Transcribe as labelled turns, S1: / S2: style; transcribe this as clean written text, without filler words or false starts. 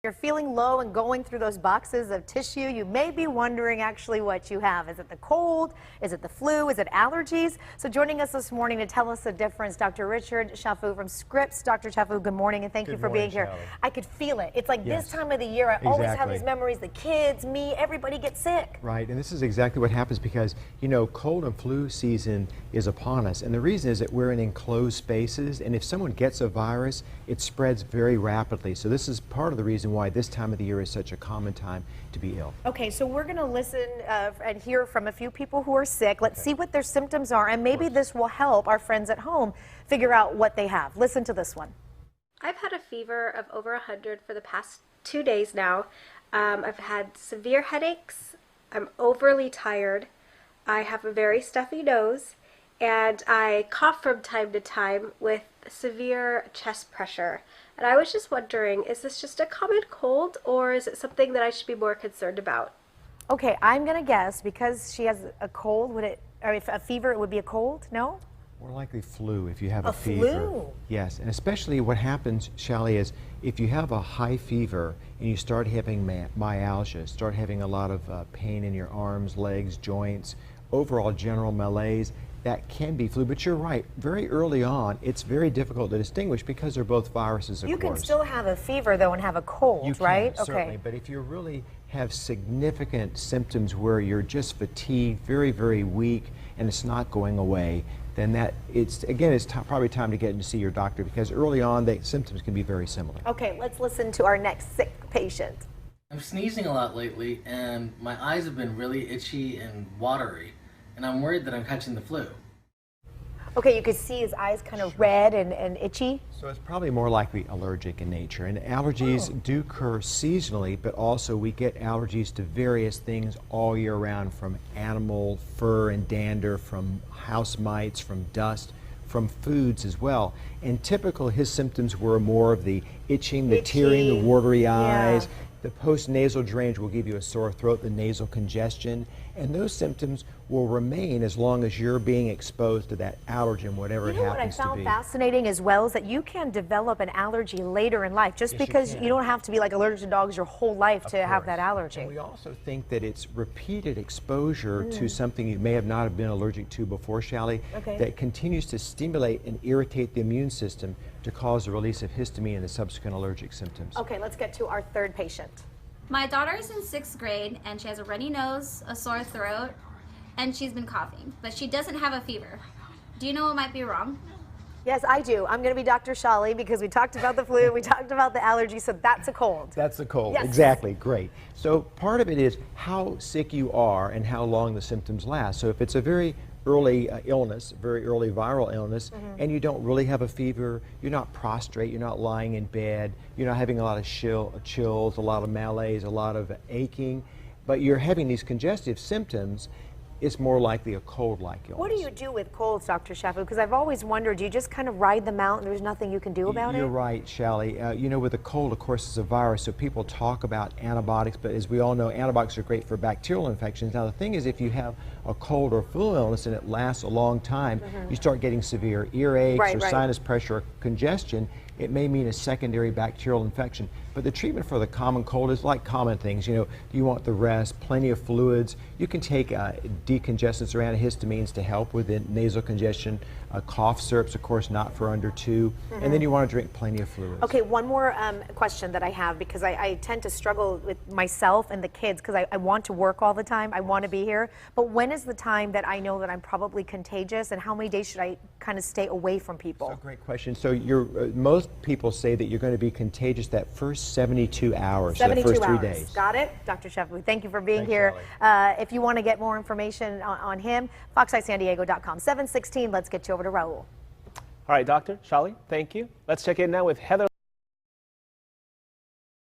S1: You're feeling low and going through those boxes of tissue, you may be wondering actually what you have. Is it the cold? Is it the flu? Is it allergies? So joining us this morning to tell us the difference, Dr. Richard Chaffoo from Scripps. Dr. Chaffoo, good morning and thank you for being here.
S2: Shally.
S1: I could feel it. It's like this time of the year, I always have these memories, the kids, me, everybody gets sick.
S2: Right, and this is exactly what happens because, you know, cold and flu season is upon us. And the reason is that we're in enclosed spaces, and if someone gets a virus, it spreads very rapidly. So this is part of the reason why this time of the year is such a common time to be ill.
S1: Okay, so we're going to listen and hear from a few people who are sick. Let's see what their symptoms are, and maybe this will help our friends at home figure out what they have. Listen to this one.
S3: I've had a fever of over 100 for the past 2 days now. I've had severe headaches. I'm overly tired. I have a very stuffy nose, and I cough from time to time with severe chest pressure. And I was just wondering, is this just a common cold, or is it something that I should be more concerned about?
S1: Okay, I'm going to guess because she has a cold, or if a fever, it would be a cold? No?
S2: More likely flu if you have a fever.
S1: Flu?
S2: Yes, and especially what happens, Shally, is if you have a high fever and you start having myalgia, start having a lot of pain in your arms, legs, joints, overall general malaise, that can be flu. But you're right, very early on, it's very difficult to distinguish because they're both viruses, of course.
S1: You can still have a fever, though, and have a cold,
S2: you can,
S1: right?
S2: Certainly, but if you really have significant symptoms where you're just fatigued, very, very weak, and it's not going away, then it's probably time to get in to see your doctor because early on, the symptoms can be very similar.
S1: Okay, let's listen to our next sick patient.
S4: I'm sneezing a lot lately, and my eyes have been really itchy and watery, and I'm worried that I'm catching the flu.
S1: Okay, you could see his eyes kind of red and itchy.
S2: So it's probably more likely allergic in nature. And allergies do occur seasonally, but also we get allergies to various things all year round, from animal fur and dander, from house mites, from dust, from foods as well. And typical, his symptoms were more of the itching, the tearing, the watery eyes. The post-nasal drainage will give you a sore throat, the nasal congestion, and those symptoms will remain as long as you're being exposed to that allergen, whatever it happens to be.
S1: You know what I found fascinating as well is that you can develop an allergy later in life, just because you don't have to be like allergic to dogs your whole life to have that allergy.
S2: And we also think that it's repeated exposure to something you may have not have been allergic to before, Shally, that continues to stimulate and irritate the immune system to cause the release of histamine and the subsequent allergic symptoms.
S1: Okay, let's get to our third patient.
S5: My daughter is in 6th grade and she has a runny nose, a sore throat, and she's been coughing, but she doesn't have a fever. Do you know what might be wrong?
S1: Yes, I do. I'm going to be Dr. Shally because we talked about the flu, we talked about the allergy, so that's a cold.
S2: That's a cold,
S1: yes.
S2: Exactly, great. So part of it is how sick you are and how long the symptoms last. So if it's a very early illness, very early viral illness, and you don't really have a fever, you're not prostrate, you're not lying in bed, you're not having a lot of chills, a lot of malaise, a lot of aching, but you're having these congestive symptoms, it's more likely a cold-like illness.
S1: What do you do with colds, Dr. Chaffoo? Because I've always wondered, do you just kind of ride them out and there's nothing you can do about it?
S2: You're right, Shally. You know, with a cold, of course, it's a virus, so people talk about antibiotics, but as we all know, antibiotics are great for bacterial infections. Now, the thing is, if you have a cold or flu illness and it lasts a long time, you start getting severe earaches or sinus pressure or congestion, it may mean a secondary bacterial infection. But the treatment for the common cold is like common things. You know, you want the rest, plenty of fluids. You can take decongestants or antihistamines to help with the nasal congestion. Cough syrups, of course, not for under 2. And then you want to drink plenty of fluids.
S1: Okay, one more question that I have, because I tend to struggle with myself and the kids because I want to work all the time. I want to be here. But when is the time that I know that I'm probably contagious, and how many days should I kind of stay away from people?
S2: So great question. So most people say that you're going to be contagious that first 72 hours,
S1: 72
S2: so the first
S1: hours.
S2: 3 days.
S1: Got it? Dr. Chaffoo, thank you for being
S2: Thanks,
S1: here. If you want to get more information on him, fox5sandiego.com. 7:16, let's get you over to Raul.
S6: All right, Dr. Shally, thank you. Let's check in now with Heather.